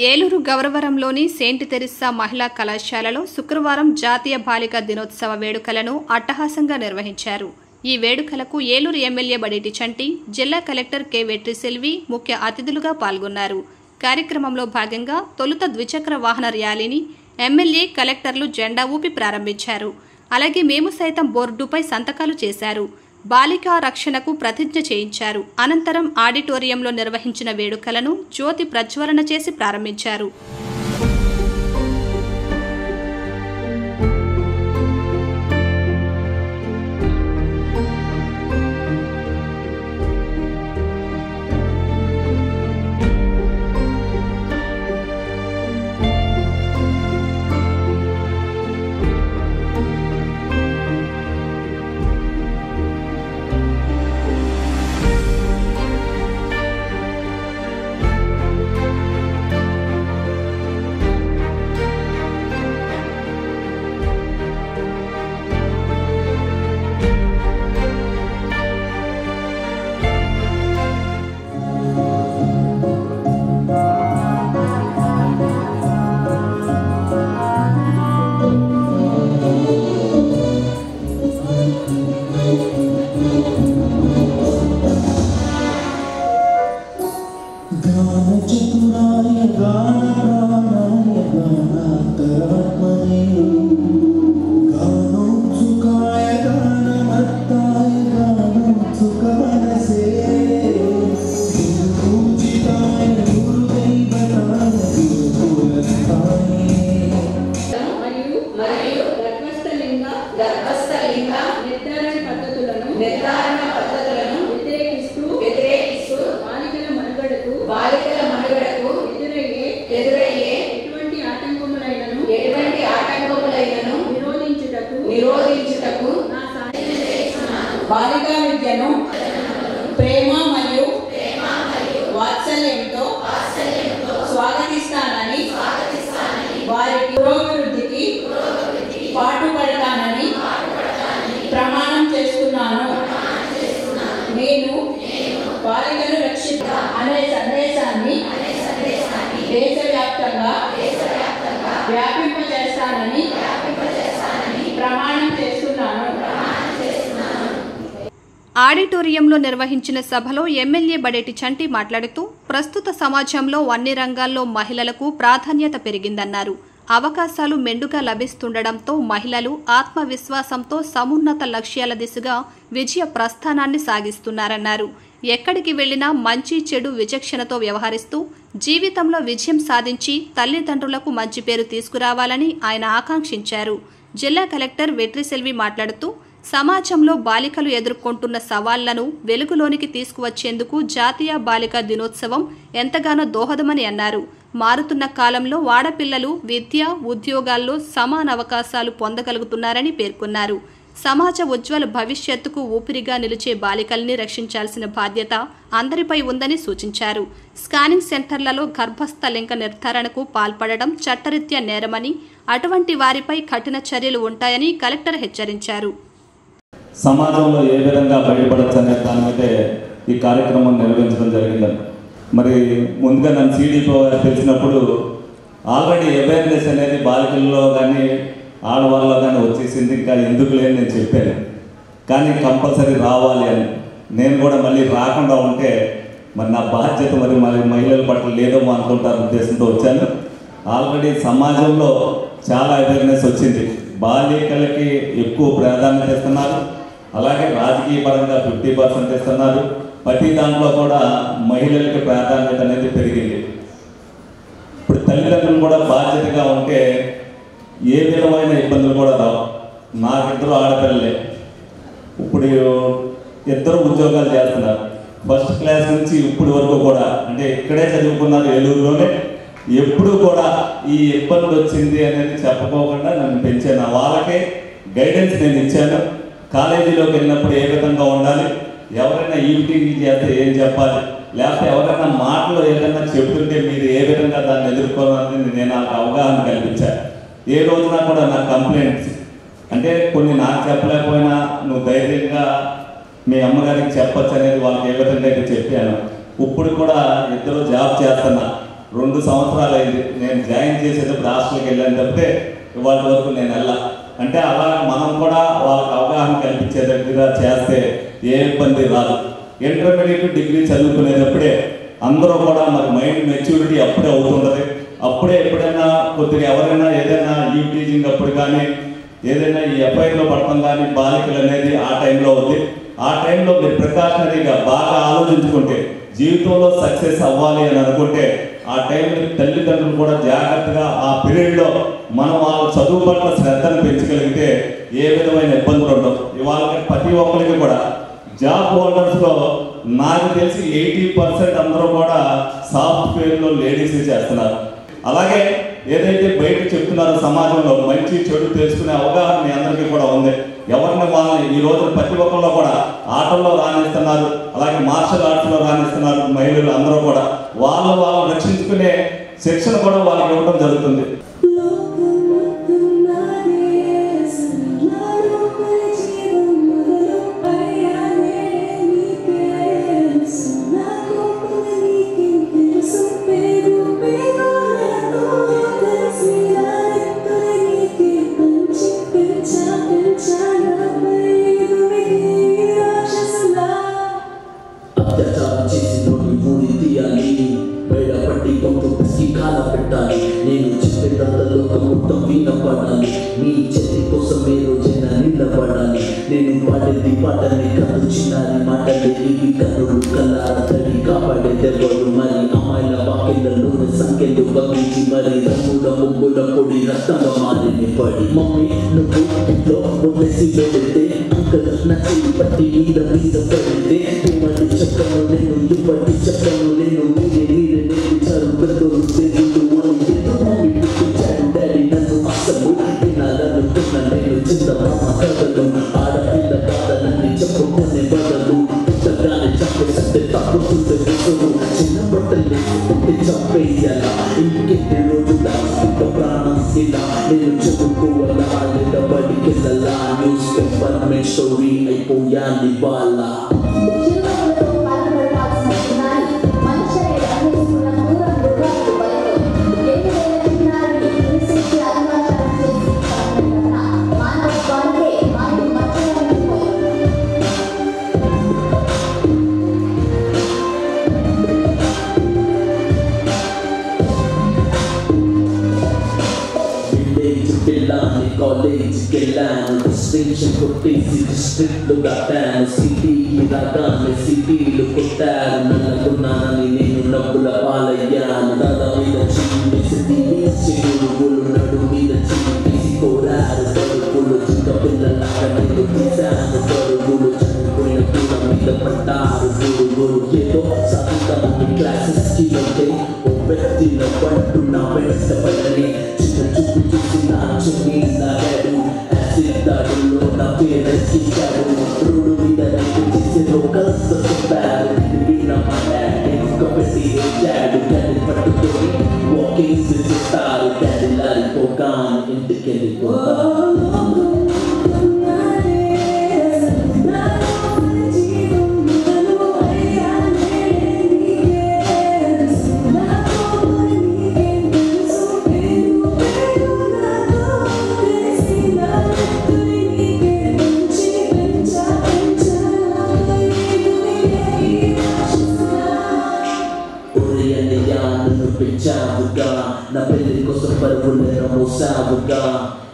Eluru గౌరవరంలోని Saint Teresa మహిళా కళాశాలలో శుక్రవారం జాతీయ బాలికా దినోత్సవ వేడుకలను అట్టహాసంగా నిర్వహించారు. ఈ వేడుకలకు ఏలూరు ఎమ్మెల్యే బడేటి చంటి, జిల్లా కలెక్టర్ కె వెట్రిసెల్వి ముఖ్య అతిథులుగా పాల్గొన్నారు. కార్యక్రమంలో భాగంగా తొలుత ద్విచక్ర వాహన ర్యాలీని ఎమ్మెల్యే, కలెక్టర్లు జెండా ఊపి ప్రారంభించారు. అలాగే మేము సైతం బోర్డుపై సంతకాలు చేశారు. బాలికా రక్షణకు ప్రతిజ్ఞ చేయించారు. అనంతరం ఆడిటోరియంలో నిర్వహించిన వేడుకలను జ్యోతి ప్రజ్వలన చేసి ప్రారంభించారు. బాలికా విద్యను ప్రేమ మరియు వాత్సల్యంతో స్వాగతిస్తానని, వారి పురోభివృద్ధికి పాటుపడతానని ప్రమాణం చేస్తున్నాను. నేను బాలికను రక్షిస్తా అనే సందేశాన్ని దేశవ్యాప్తంగా వ్యాపింపజేస్తానని ప్రమాణం చేస్తున్నాను. ఆడిటోరియంలో నిర్వహించిన సభలో ఎమ్మెల్యే బడేటి చంటి మాట్లాడుతూ ప్రస్తుత సమాజంలో అన్ని రంగాల్లో మహిళలకు ప్రాధాన్యత పెరిగిందన్నారు. అవకాశాలు మెండుగా లభిస్తుండటంతో మహిళలు ఆత్మవిశ్వాసంతో సమున్నత లక్ష్యాల దిశగా విజయ ప్రస్థానాన్ని సాగిస్తున్నారన్నారు. ఎక్కడికి వెళ్లినా మంచి చెడు విచక్షణతో వ్యవహరిస్తూ జీవితంలో విజయం సాధించి తల్లిదండ్రులకు మంచి పేరు తీసుకురావాలని ఆయన ఆకాంక్షించారు. జిల్లా కలెక్టర్ వెట్రిసెల్వి మాట్లాడుతూ సమాజంలో బాలికలు ఎదుర్కొంటున్న సవాళ్లను వెలుగులోనికి తీసుకువచ్చేందుకు జాతీయ బాలికా దినోత్సవం ఎంతగానో దోహదమని అన్నారు. మారుతున్న కాలంలో ఆడపిల్లలు విద్య, ఉద్యోగాల్లో సమాన అవకాశాలు పొందగలుగుతున్నారని పేర్కొన్నారు. సమాజ ఉజ్వల భవిష్యత్తుకు ఊపిరిగా నిలిచే బాలికల్ని రక్షించాల్సిన బాధ్యత అందరిపై ఉందని సూచించారు. స్కానింగ్ సెంటర్లలో గర్భస్థ లింగ నిర్ధారణకు పాల్పడడం చట్టరీత్యా నేరమని, అటువంటి వారిపై కఠిన చర్యలు ఉంటాయని కలెక్టర్ హెచ్చరించారు. సమాజంలో ఏ విధంగా బయటపడచ్చు అనే దాని మీదే ఈ కార్యక్రమం నిర్వహించడం జరిగిందని. మరి ముందుగా నన్ను సిడిపో తెలిసినప్పుడు ఆల్రెడీ అవేర్నెస్ అనేది బాలికల్లో కానీ ఆడవాళ్ళలో కానీ వచ్చేసింది. ఇంకా ఎందుకు లేని నేను చెప్పాను, కానీ కంపల్సరీ రావాలి అని. నేను కూడా మళ్ళీ రాకుండా ఉంటే మరి నా బాధ్యత మరి మహిళల పట్ల లేదేమో అనుకుంటారు ఉద్దేశంతో వచ్చాను. ఆల్రెడీ సమాజంలో చాలా అవేర్నెస్ వచ్చింది. బాలికలకి ఎక్కువ ప్రాధాన్యత ఇస్తున్నారు. అలాగే రాజకీయ పరంగా 50% ఇస్తున్నారు. ప్రతి దాంట్లో కూడా మహిళలకి ప్రాధాన్యత అనేది పెరిగింది. ఇప్పుడు తల్లిదండ్రులు కూడా బాధ్యతగా ఉంటే ఏ విధమైన ఇబ్బందులు కూడా రావు. నాకిద్దరు ఆడపిల్లలే. ఇప్పుడు ఇద్దరు ఉద్యోగాలు చేస్తున్నారు. ఫస్ట్ క్లాస్ నుంచి ఇప్పటి వరకు కూడా, అంటే ఇక్కడే చదువుకున్నారు ఏలూరులోనే. ఎప్పుడు కూడా ఈ ఇబ్బంది వచ్చింది అనేది చెప్పుకోకుండా నన్ను పెంచాను. వాళ్ళకే గైడెన్స్ నేను ఇచ్చాను. కాలేజీలోకి వెళ్ళినప్పుడు ఏ విధంగా ఉండాలి, ఎవరైనా ఈవిటింగ్ చేస్తే ఏం చెప్పాలి, లేకపోతే ఎవరైనా మాటలు ఏదైనా చెబుతుంటే మీరు ఏ విధంగా దాన్ని ఎదుర్కోవాలని నేను నాకు అవగాహన కల్పించాను. ఏ రోజున కూడా నాకు కంప్లైంట్స్ అంటే కొన్ని నాకు చెప్పలేకపోయినా నువ్వు ధైర్యంగా మీ అమ్మగారికి చెప్పచ్చు అనేది వాళ్ళకి ఏ విధంగా అయితే చెప్పాను. ఇప్పుడు కూడా ఇద్దరు జాబ్ చేస్తున్నా. 2 సంవత్సరాలు అయింది. నేను జాయిన్ చేసేటప్పుడు హాస్టల్కి వెళ్ళాను తప్పితే ఇవాళ వరకు నేను వెళ్ళా. అంటే అలా మనం కూడా వాళ్ళకి అవగాహన కల్పించే దగ్గర చేస్తే ఏ ఇబ్బంది రాదు. ఇంటర్మీడియట్ డిగ్రీ చదువుకునేటప్పుడే అందరూ కూడా మరి మైండ్ మెచ్యూరిటీ అప్పుడే అవుతుంటుంది. అప్పుడే ఎప్పుడైనా కొద్దిగా ఎవరైనా ఏదైనా ఈ టీచింగ్ అప్పుడు కానీ ఏదైనా ఈ ఎఫ్ఐఆర్లో పడటం కానీ బాలికలు అనేది ఆ టైంలో ఉంది. ఆ టైంలో మీరు ప్రికాషనరీగా బాగా ఆలోచించుకుంటే జీవితంలో సక్సెస్ అవ్వాలి అని అనుకుంటే ఆ టైంలో తల్లిదండ్రులు కూడా జాగ్రత్తగా ఆ పీరియడ్లో మనం వాళ్ళ చదువు పట్ల శ్రద్ధను పెంచగలిగితే ఏ విధమైన ఇబ్బందులు ఉండవు. ఇవాళ ప్రతి ఒక్కరికి కూడా జాబ్ హోల్డర్స్లో నాకు తెలిసి 80% అందరూ కూడా సాఫ్ట్వేర్లో లేడీస్ చేస్తున్నారు. అలాగే ఏదైతే బయట చెప్తున్నారో సమాజంలో మంచి చెడు తెలుసుకునే అవగాహన మీ అందరికీ కూడా ఉంది. ఎవరిని వాళ్ళని ఈ రోజు ప్రతి ఒక్కరిలో కూడా ఆటల్లో రాణిస్తున్నారు, అలాగే మార్షల్ ఆర్ట్స్లో రాణిస్తున్నారు. మహిళలు అందరూ కూడా వాళ్ళు రక్షించుకునే శిక్షణ కూడా వాళ్ళకి ఇవ్వడం జరుగుతుంది. నేను చెప్పేదంతలో మొత్తం వినపడాలి. నీ చేతి కోసం మీరు చిన్న నిలబడాలి. నేను పాడేది పాటని కథ చిన్నారి మాటలే ఇవి కథలు కలారతడి కాపాడేదెవరు మరి అమ్మాయిల వాకిళ్ళలోని సంఖ్యలు బగ్గించి మరి రంగుల ముగ్గుల పొడి రక్తంగా మారిని పడి మమ్మీ నువ్వు ఇంట్లో నొప్పేసి పెడితే అంకల్ నా చెయ్యి పట్టి మీద పడితే ఇమ్మడి చెప్పను నేను ఇప్పటి చెప్పను నేను మీరే నేర్పించారు పెద్దలు దేవుడు డాడీ నన్ను అసలు వినాలనుకున్న నేను చింతమ్మ కథలు ఆడపిల్ల కాదనని చెప్పుకునే బదులు పుట్టగానే చంపేస్తే తప్పుతుంటే విసురు చిన్న బట్టలు పుట్టి చంపేయాలా ఇంకెన్ని రోజుల ప్రాణం ఇలా నేను చెప్పుకోవాలా లేదా బడికెళ్ళాలా న్యూస్ పేపర్ మే స్టోరీ అయిపోయాలి వాళ్ళ కాలేజ్కి వెళ్ళాను డిస్టింక్షన్ కొట్టేసి డిస్ట్రిక్ట్లో దాటాను సిటీకి రాగానే సిటీలు కొట్టారు నల్లకున్నానని నేను నవ్వుల పాలయ్యాను తల మీద చిన్నేసి పురుగులు నడు మీద చిన్నేసి కోరారు పరుగులు చిన్న పిల్లలాగా నేను తీశాను పరుగులు చనిపోయిన పూల మీద పడ్డారు పురుగులు ఏదో సాగుతాను క్లాసెస్కి వెళ్తే ఓ వ్యక్తిలో పట్టు నా వెంట పడని చిన్న చూపు చూసి నా చున్నీ లాగాడు యాసిడ్ దాడుల్లో నా పేరెక్కించాడు రోడ్డు మీద రైతు చేసే లోకల్స్ చెప్పారు విన్న మా డాడీ పెట్టి వచ్చాడు డాడీ పట్టుకొని వాకింగ్ చేస్తారు డాడీ లారిపోగా ఇంటికి వెళ్ళిపోతారు నా పెళ్లి కోసం పరుగులేర మోసావుగా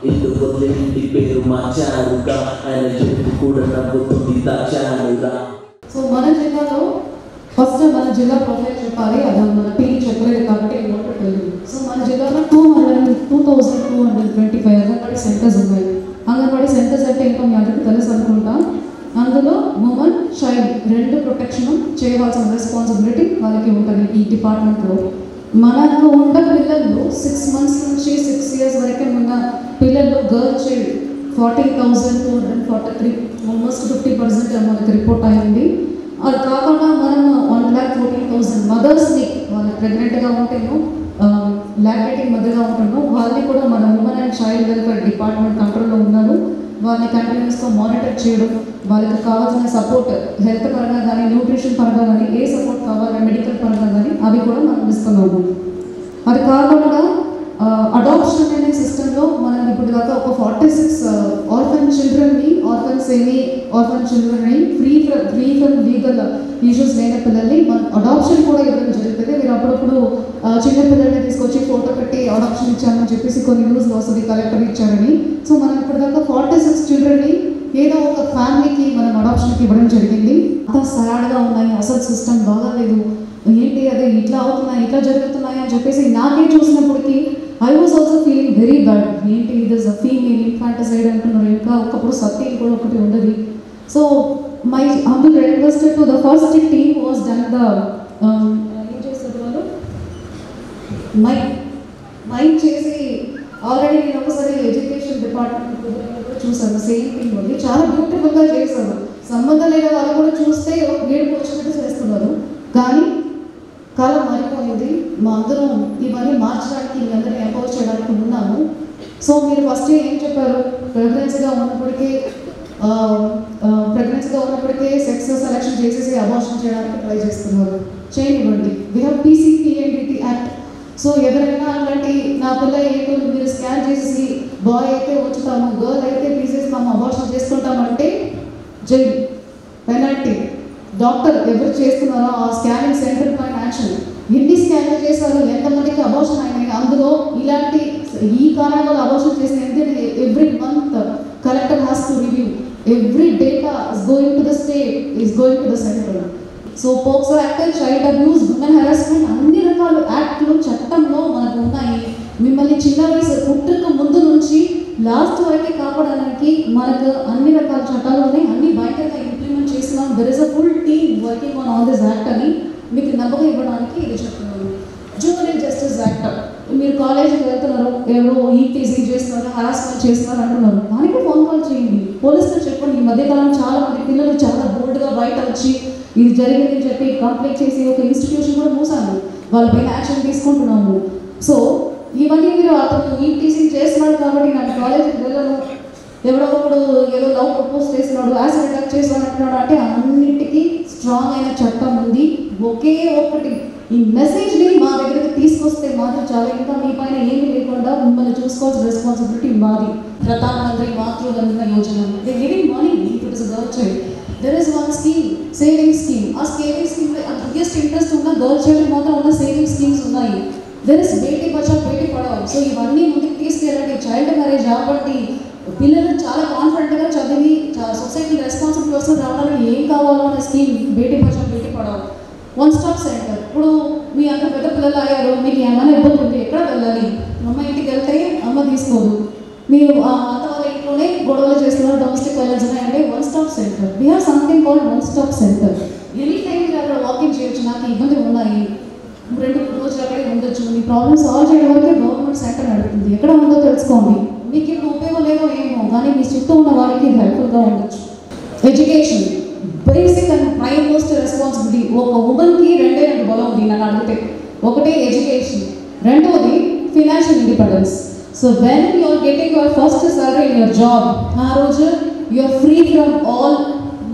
ఇల్లు వదిలే ఇంటి పేరు మార్చారుగా ఆయన చెట్టు కూడా నవ్వుతుంది దాచానుగా. సో మన జిల్లాలో ఫస్ట్ మన జిల్లా ప్రొఫైల్ చెప్పాలి, అది మన పేరు చెప్పలేదు కాబట్టి తెలియదు. సో మన జిల్లాలో 2225 అంగన్వాడీ సెంటర్స్ ఉన్నాయి. అంగన్వాడీ సెంటర్స్ అంటే ఇంకా మీ అందరికీ తెలుసు అనుకుంటా. అందులో ఉమెన్ చైల్డ్ 2 ప్రొటెక్షన్ చేయవలసిన రెస్పాన్సిబిలిటీ వాళ్ళకి ఉంటుంది ఈ డిపార్ట్మెంట్లో. మనకు ఉన్న పిల్లల్లో 6 months నుంచి 6 years వరకే ఉన్న పిల్లల్లో గర్ల్ చైల్డ్ 40,243 ఆల్మోస్ట్ 50% మనకు రిపోర్ట్ అయింది. అది కాకుండా మనం 1,14,000 మదర్స్ని వాళ్ళు ప్రెగ్నెంట్గా ఉంటేనో లాక్టేటింగ్ మదర్గా ఉంటున్నాం వాళ్ళని కూడా మన women and child welfare department కంట్రోల్లో ఉన్నారు. వాళ్ళని కంటిన్యూస్గా మానిటర్ చేయడం, వాళ్ళకి కావాల్సిన సపోర్ట్ హెల్త్ పరంగా కానీ న్యూట్రిషన్ పరంగా కానీ ఏ సపోర్ట్ కావాలి మెడికల్ పరంగా కానీ అవి కూడా మనం ఇస్తున్నాము. అది కాకుండా అడాప్షన్ అనే సిస్టంలో మనం ఇప్పుడు దాకా ఒక 46 ఆర్ఫన్ చిల్డ్రన్ని ఫ్రీ ఫ్రమ్ లీగల్ ఇష్యూస్ లేని పిల్లల్ని మన అడాప్షన్ కూడా ఇవ్వడం జరుగుతుంది. మీరు అప్పుడప్పుడు చిన్న పిల్లల్ని తీసుకొచ్చి ఫోటో పెట్టి అడాప్షన్ ఇచ్చామని చెప్పేసి కొన్ని న్యూస్ వస్తుంది కలెక్టర్ ఇచ్చారని. సో మనం ఇప్పుడు దాకా 46 చిల్డ్రన్ని ఏదో ఒక ఫ్యామిలీకి మనం అడాప్షన్కి ఇవ్వడం జరిగింది. అంత సాడ్గా ఉన్నాయి, అసలు సిస్టమ్ బాగాలేదు, ఏంటి అదే ఇట్లా అవుతున్నాయి ఇట్లా జరుగుతున్నాయి అని చెప్పేసి నాకే చూసినప్పటికీ I was also feeling very bad. ఏంటి ఇది ఫీమేల్ ఇన్ఫాంటిసైడ్ అంటున్నారు, ఇంకా ఒకప్పుడు సత్యం కూడా ఒకటి ఉండదు. So my humble request to the first team was done the ఏం చేస్తారు వాళ్ళు మైక్ చేసి ఆల్రెడీ నేను ఒకసారి ఎడ్యుకేషన్ డిపార్ట్మెంట్ కూడా చూసాను, సేమ్ థింగ్ ఉంది, చాలా బ్యూటిఫుల్గా చేశారు. సంబంధం లేని వాళ్ళు కూడా చూస్తే ఏడుపు వచ్చినట్టు చేస్తున్నారు. కానీ కాలం మారిపోయింది, మా అందరం ఇవన్నీ మార్చడానికి మీ అందరినీ ఎంపవర్ చేయడానికి ఉన్నాము. సో మీరు ఫస్ట్ ఏం చెప్పారు, ప్రెగ్నెన్సీగా ఉన్నప్పటికే సెక్స్ సెలెక్షన్ చేసేసి అబార్షన్ చేయడానికి ట్రై చేస్తున్నారు. చేయనివ్వండి, we have PCPNDT act. So ఎవరైనా అలాంటి నా పిల్ల ఏంటో మీరు స్కాన్ చేసేసి బాయ్ అయితే ఉంచుతాము, గర్ల్ అయితే తీసేస్తాము, అబార్షన్ చేసుకుంటామంటే జైలు, పెనాల్టీ. డాక్టర్ ఎవరు చేస్తున్నారో ఆ స్కానింగ్ సెంటర్ పైన యాక్షన్. ఎన్ని స్కాన్లు చేశారు, ఎంతమందికి అబార్షన్ అయినాయి, అందులో ఇలాంటి ఈ కారణం వల్ల అబార్షన్ చేసిన every month collector has to review every data is going to the state, is going to the centre. So POCSO act, child abuse, women harassment, అన్ని రకాల యాక్ట్లు చట్టంలో మనకు ఉన్నాయి. మిమ్మల్ని చిన్న వయసు పుట్టుక ముందు నుంచి లాస్ట్ వరకే కాపాడడానికి మనకు అన్ని రకాల చట్టాలు ఉన్నాయి, అన్ని బయటగా ఇంప్లిమెంట్ చేస్తున్నాం. There is a full team working on all this act అని మీకు నమ్మకం ఇవ్వడానికి ఇది చెప్తున్నాను. జూనియర్ జస్టిస్ యాక్ట్, మీరు కాలేజీకి వెళ్తున్నారు, ఎవరో టీజింగ్ చేస్తున్నారు, హరాస్మెంట్ చేస్తున్నారు అంటున్నారు, దానికి ఫోన్ కాల్ చేయండి, పోలీసులు చెప్పండి. ఈ మధ్యకాలం చాలా మంది పిల్లలు చాలా బోల్డ్గా బయట వచ్చి ఇది జరిగిందని చెప్పి కంప్లైంట్ చేసి ఒక ఇన్స్టిట్యూషన్ కూడా మూసాను, వాళ్ళపైన యాక్షన్ తీసుకుంటున్నాము. సో ఇవన్నీ మీరు అతను టీజింగ్ చేస్తున్నాడు కాబట్టి నాకు కాలేజీకి వెళ్ళను, ఎవడో ఒకడు ఏదో లవ్ ప్రపోజ్ చేస్తున్నాడు, యాసిడ్ అటాక్ చేస్తున్నాడు అంటున్నాడు అంటే అన్నిటికీ స్ట్రాంగ్ అయిన చట్టం ఉంది. ఒకే ఒక్కటి ఈ మెసేజ్ని మా దగ్గరికి తీసుకొస్తే మాత్రం చాలా, ఇంకా మీ పైన ఏమీ లేకుండా మిమ్మల్ని చూసుకోవాల్సిన రెస్పాన్సిబిలిటీ మాది. Pradhan Mantri Matru Vandana Yojana, they giving money if it is a girl child. There is one scheme, saving scheme. ఆ సేవింగ్ స్కీమ్లో బిగ్గెస్ట్ ఇంట్రెస్ట్ ఉన్న గర్ల్ చైల్డ్ మాత్రం ఉన్న సేవింగ్ స్కీమ్స్ ఉన్నాయి. There is Beti Bachao Beti Padhao. So ఇవన్నీ ముందుకు తీసుకెళ్ళండి, చైల్డ్ మ్యారేజ్ ఆపండి. పిల్లలు చాలా కాన్ఫిడెంట్గా చదివి సొసైటీ రెస్పాన్సిబుల్ పర్సన్ రావడానికి ఏం కావాలో అనే scheme Beti Bachao Beti Padhao. One stop centre, ఇప్పుడు మీ అంత పెద్ద పిల్లలు అయ్యారు, మీకు ఏమైనా ఇబ్బంది ఉంది, ఎక్కడ వెళ్ళాలి, అమ్మ ఇంటికి వెళ్తే అమ్మ తీసుకోదు, మీరు అత్త వాళ్ళ ఇంట్లోనే గొడవలు చేస్తున్నారు, డొమెస్టిక్ వైలెన్స్ ఉన్నాయంటే one stop centre. We have something called one stop centre. Any time మీరు అక్కడ వాకింగ్ చేయొచ్చు, నాకు ఇబ్బంది ఉన్నాయి, 2 రోజులు అక్కడే ఉండొచ్చు, మీ ప్రాబ్లమ్ సాల్వ్ చేయడం వరకే గవర్నమెంట్ సెంటర్ నడుపుతుంది. ఎక్కడ ఉందో తెలుసుకోండి, మీకు ఇప్పుడు ఉపయోగం లేదో ఏమో, కానీ మీ చుట్టూ ఉన్న వాళ్ళకి హెల్ప్ఫుల్గా ఉండొచ్చు. Education basic and prime most responsibility. ఒక ఉమెన్కి 2 బలం ఉంది నన్ను అడిగితే. ఒకటి ఎడ్యుకేషన్, రెండోది financial independence. So when you are getting your first salary in your job, ఆ రోజు you are free from all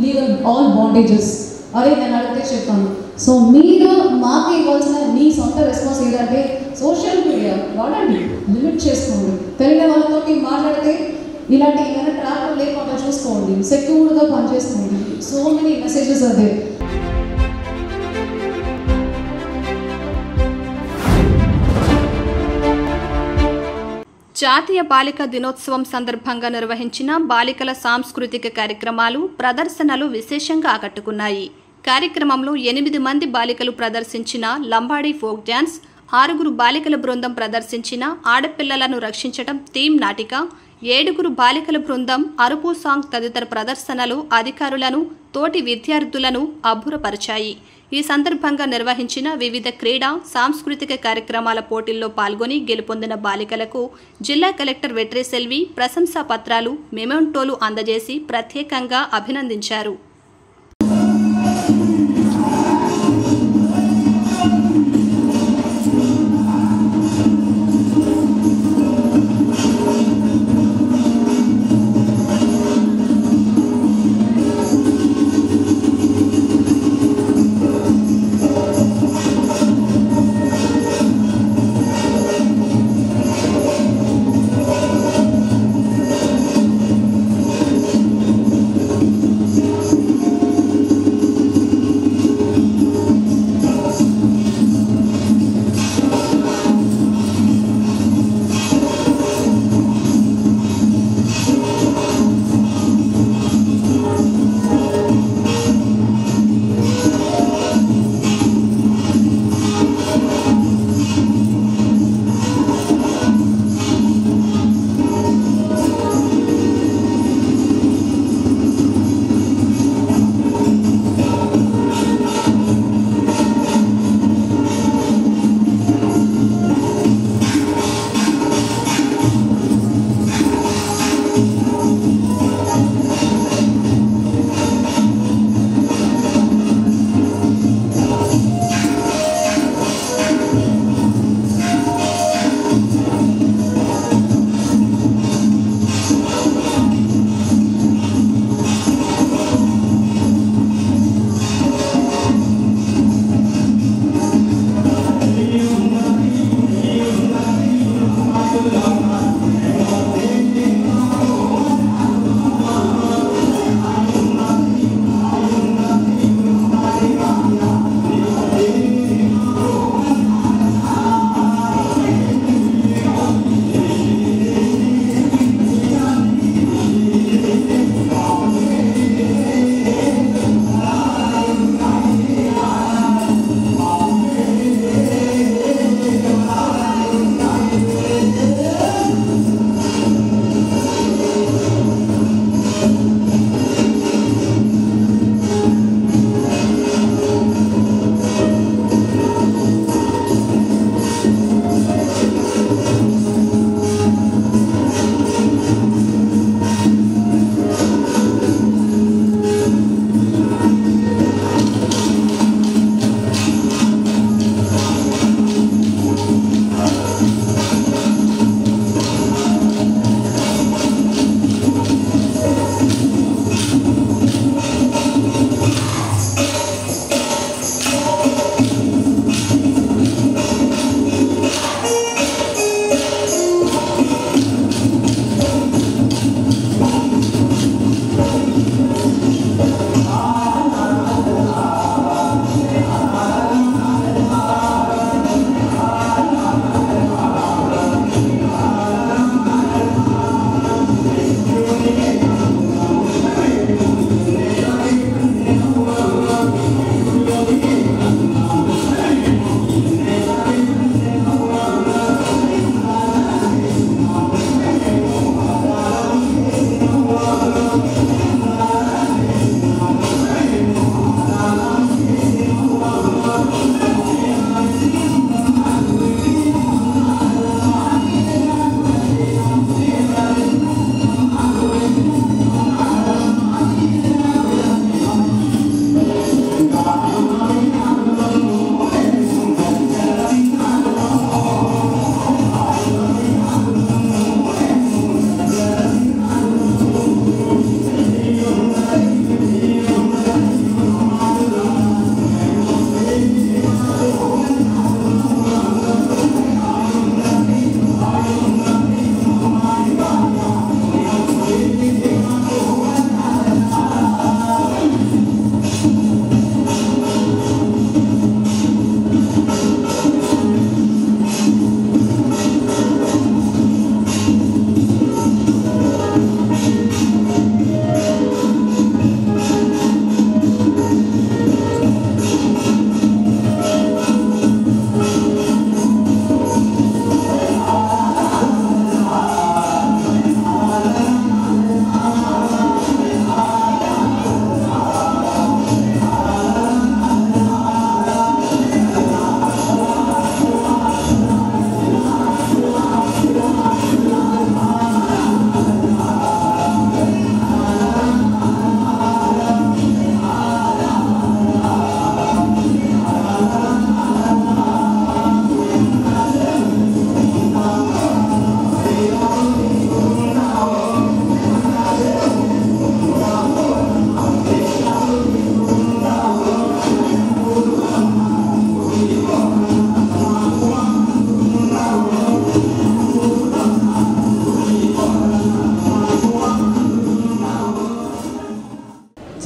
legal bondages. అదే నేను అడిగితే చెప్పాను. సో మీరు మాకు ఇవ్వాల్సిన మీ సొంత రెస్పాన్స్ ఏంటంటే సోషల్ మీడియా వాడండి, లిమిట్ చేసుకోండి, తెలియని వాళ్ళతో మాట్లాడితే ఇలాంటి ఏమైనా ట్రాప్లు లేకుండా చూసుకోండి, సెక్యూర్గా పనిచేసుకోండి. సో మెనీ మెసేజెస్ అదే. జాతీయ బాలికా దినోత్సవం సందర్భంగా నిర్వహించిన బాలికల సాంస్కృతిక కార్యక్రమాలు, ప్రదర్శనలు విశేషంగా ఆకట్టుకున్నాయి. కార్యక్రమంలో 8 మంది బాలికలు ప్రదర్శించిన లంబాడీ ఫోక్ డ్యాన్స్, 6 బాలికల బృందం ప్రదర్శించిన ఆడపిల్లలను రక్షించటం థీమ్ నాటిక, 7 బాలికల బృందం అరుపు సాంగ్ తదితర ప్రదర్శనలు అధికారులను, తోటి విద్యార్థులను అబ్బురపరిచాయి. ఈ సందర్భంగా నిర్వహించిన వివిధ క్రీడా, సాంస్కృతిక కార్యక్రమాల పోటీల్లో పాల్గొని గెలుపొందిన బాలికలకు జిల్లా కలెక్టర్ వెట్రి సెల్వి ప్రశంసా పత్రాలు, మెమెంటోలు అందజేసి ప్రత్యేకంగా అభినందించారు.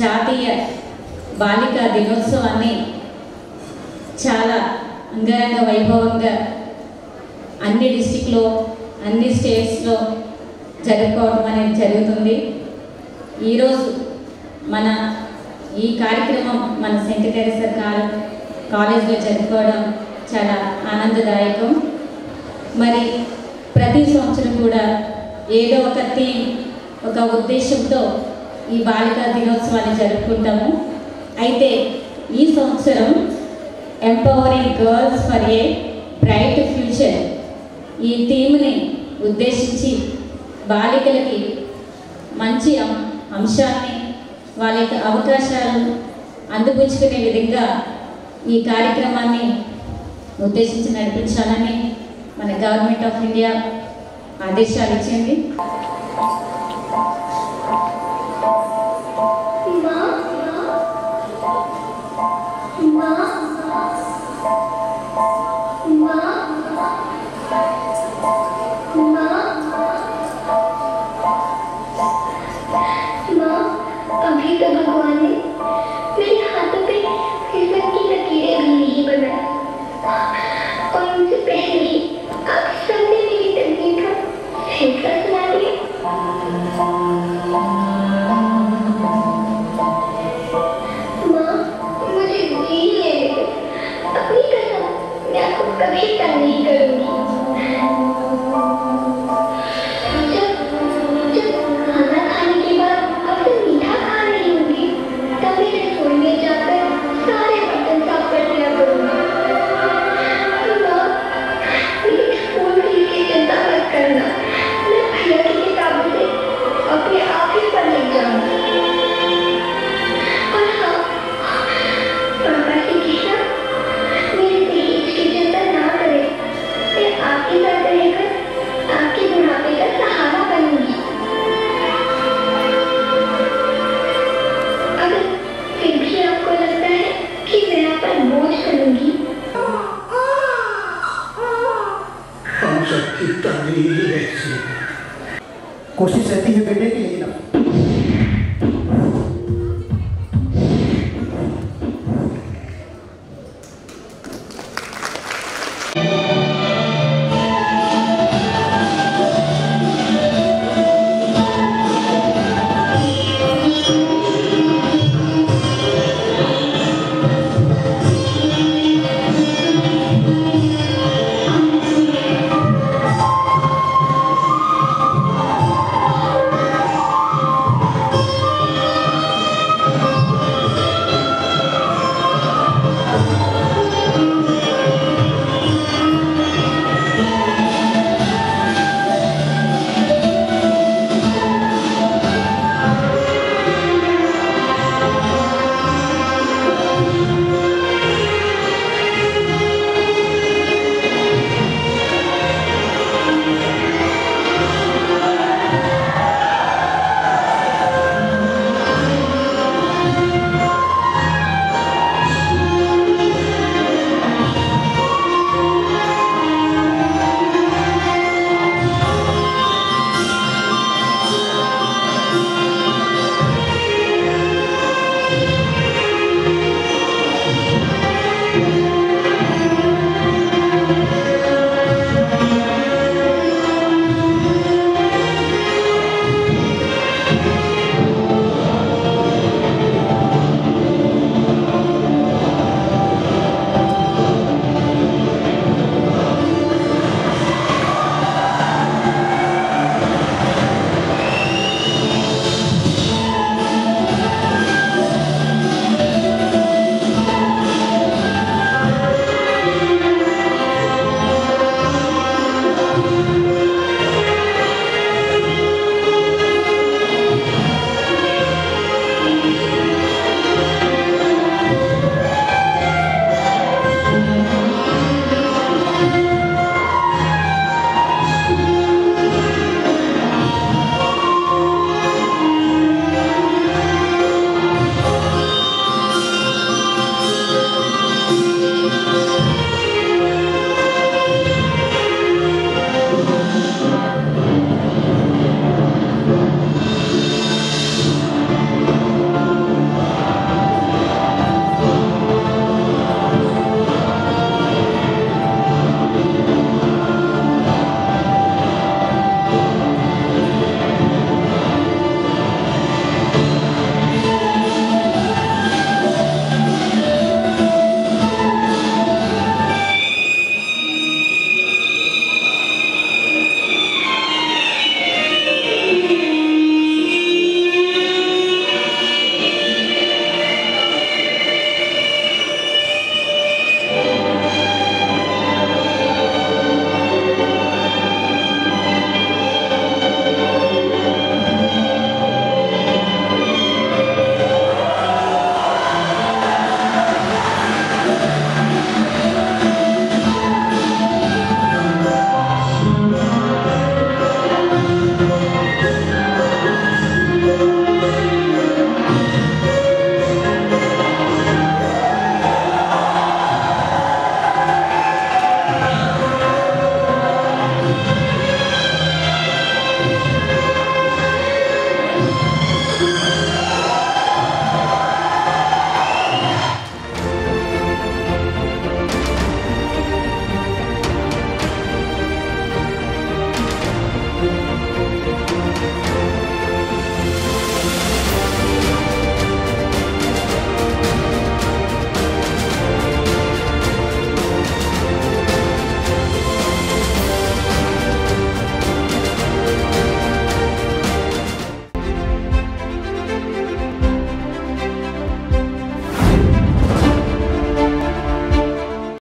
జాతీయ బాలికా దినోత్సవాన్ని చాలా అంగరంగ వైభవంగా అన్ని డిస్టిక్లో అన్ని స్టేట్స్లో జరుపుకోవడం అనేది జరుగుతుంది. ఈరోజు మన ఈ కార్యక్రమం మన సెయింట్ తెరేసా కాలేజ్లో జరుపుకోవడం చాలా ఆనందదాయకం. మరి ప్రతి సంవత్సరం కూడా ఏదో ఒక థీమ్, ఒక ఉద్దేశంతో ఈ బాలికా దినోత్సవాన్ని జరుపుకుంటాము. అయితే ఈ సంవత్సరం empowering girls for a bright future ఈ థీమ్ని ఉద్దేశించి బాలికలకి మంచి అంశాన్ని వాళ్ళ యొక్క అవకాశాలు అందిపుచ్చుకునే విధంగా ఈ కార్యక్రమాన్ని ఉద్దేశించి నడిపించాలని మన గవర్నమెంట్ ఆఫ్ ఇండియా ఆదేశాలు ఇచ్చింది. अभी तो भगवान ने मेरे हाथों पे किस्मत की लकीरें भी नहीं बनाई और उनसे पहले ही आप सबने मेरी तकदीर का फैसला सुना दिया। माँ, मुझे जी ही लेने दो। अपनी कसम मैं आपको कभी तंग नहीं करूँगी। खाना खाने के बाद आपसे मीठा खा रही होंगी, तब मैं रसोई में जाकर सारे बर्तन साफ कर दिया करूँगी। प्लीज स्कूल फीस की चिंता मत करना, मैं भैया की किताबों से अपने आप ही पढ़ लिख जाऊँगी। और हाँ, पापा से कहना मेरे दहेज की चिंता ना करें, मैं आपके साथ रहकर आपके बुढ़ापे का सहारा बनूंगी। अगर फिर भी आपको लगता है कि मैं आप पर बोझ करूंगी, हम सबकी तकदीर ऐसी कोशिश रहती है बेटे की, लेकिन